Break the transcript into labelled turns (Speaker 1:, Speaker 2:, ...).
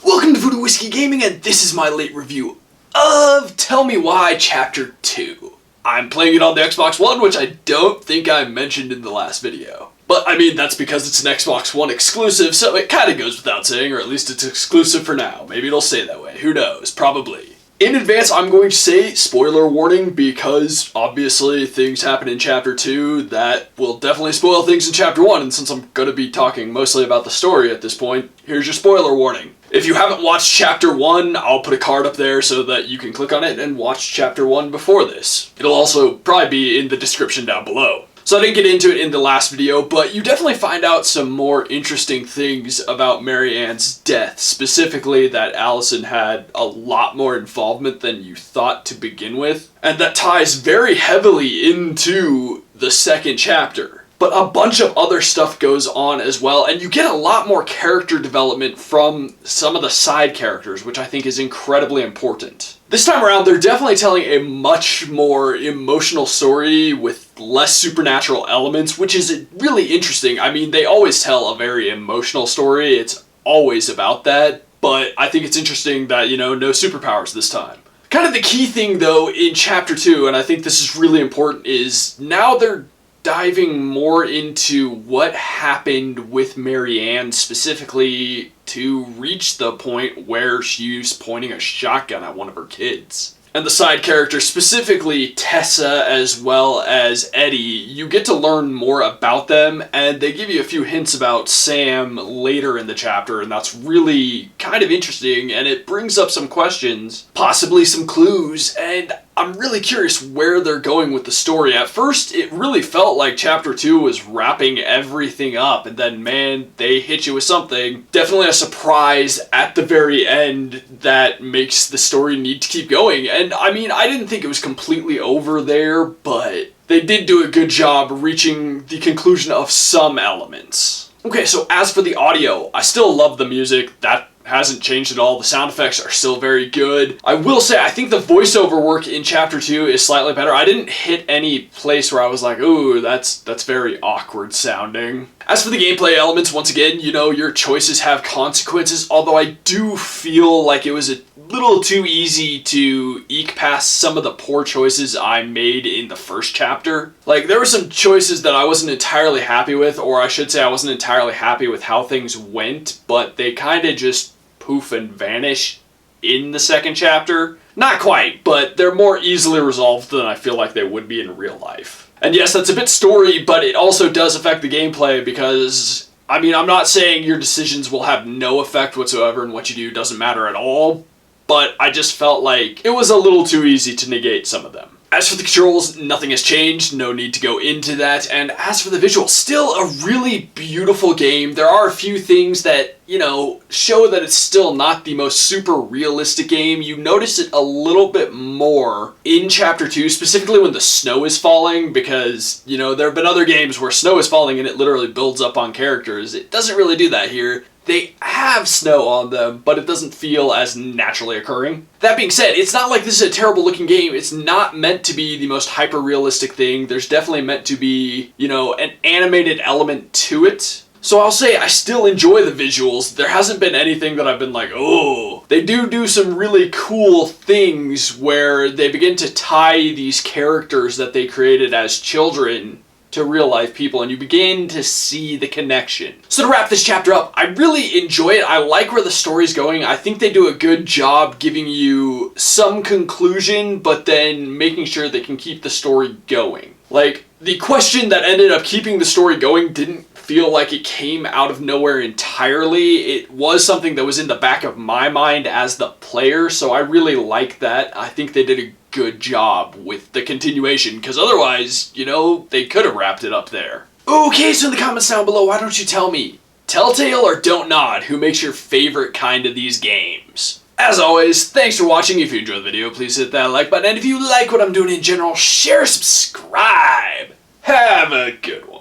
Speaker 1: Welcome to whyyyyy Gaming, and this is my late review of Tell Me Why Chapter 2. I'm playing it on the Xbox One, which I don't think I mentioned in the last video. But, I mean, that's because it's an Xbox One exclusive, so it kinda goes without saying, or at least it's exclusive for now. Maybe it'll stay that way. Who knows? Probably. In advance, I'm going to say spoiler warning because obviously things happen in Chapter 2 that will definitely spoil things in Chapter 1, and since I'm going to be talking mostly about the story at this point, here's your spoiler warning. If you haven't watched Chapter 1, I'll put a card up there so that you can click on it and watch Chapter 1 before this. It'll also probably be in the description down below. So I didn't get into it in the last video, but you definitely find out some more interesting things about Mary Ann's death, specifically that Allison had a lot more involvement than you thought to begin with, and that ties very heavily into the second chapter. But a bunch of other stuff goes on as well, and you get a lot more character development from some of the side characters, which I think is incredibly important. This time around, they're definitely telling a much more emotional story with less supernatural elements, which is really interesting. I mean, they always tell a very emotional story, it's always about that, but I think it's interesting that, you know, no superpowers this time. Kind of the key thing, though, in Chapter 2, and I think this is really important, is now they're diving more into what happened with Mary Ann specifically to reach the point where she's pointing a shotgun at one of her kids. And the side characters, specifically Tessa as well as Eddie, you get to learn more about them, and they give you a few hints about Sam later in the chapter, and that's really kind of interesting, and it brings up some questions, possibly some clues, and I'm really curious where they're going with the story. At first, it really felt like Chapter 2 was wrapping everything up, and then, man, they hit you with something. Definitely a surprise at the very end that makes the story need to keep going. And, I mean, I didn't think it was completely over there, but they did do a good job reaching the conclusion of some elements. Okay, so as for the audio, I still love the music. That hasn't changed at all. The sound effects are still very good. I will say, I think the voiceover work in Chapter 2 is slightly better. I didn't hit any place where I was like, ooh, that's very awkward sounding. As for the gameplay elements, once again, you know, your choices have consequences, although I do feel like it was a little too easy to eke past some of the poor choices I made in the first chapter. Like, there were some choices that I wasn't entirely happy with, or I should say I wasn't entirely happy with how things went, but they kind of just poof and vanish in the second chapter. Not quite, but they're more easily resolved than I feel like they would be in real life. And yes, that's a bit story, but it also does affect the gameplay because, I mean, I'm not saying your decisions will have no effect whatsoever and what you do doesn't matter at all, but I just felt like it was a little too easy to negate some of them. As for the controls, nothing has changed, no need to go into that, and as for the visuals, still a really beautiful game. There are a few things that, you know, show that it's still not the most super realistic game. You notice it a little bit more in Chapter 2, specifically when the snow is falling, because, you know, there have been other games where snow is falling and it literally builds up on characters. It doesn't really do that here. They have snow on them, but it doesn't feel as naturally occurring. That being said, it's not like this is a terrible looking game. It's not meant to be the most hyper-realistic thing. There's definitely meant to be, you know, an animated element to it. So I'll say I still enjoy the visuals. There hasn't been anything that I've been like, oh. They do some really cool things where they begin to tie these characters that they created as children to real life people, and you begin to see the connection. So to wrap this chapter up, I really enjoy it. I like where the story's going. I think they do a good job giving you some conclusion, but then making sure they can keep the story going. Like, the question that ended up keeping the story going didn't feel like it came out of nowhere entirely. It was something that was in the back of my mind as the player, so I really like that. I think they did a good job with the continuation, because otherwise, you know, they could have wrapped it up there. Okay, so in the comments down below, why don't you tell me, Telltale or Don't Nod, who makes your favorite kind of these games? As always, thanks for watching. If you enjoyed the video, please hit that like button, and if you like what I'm doing in general, share, subscribe. Have a good one.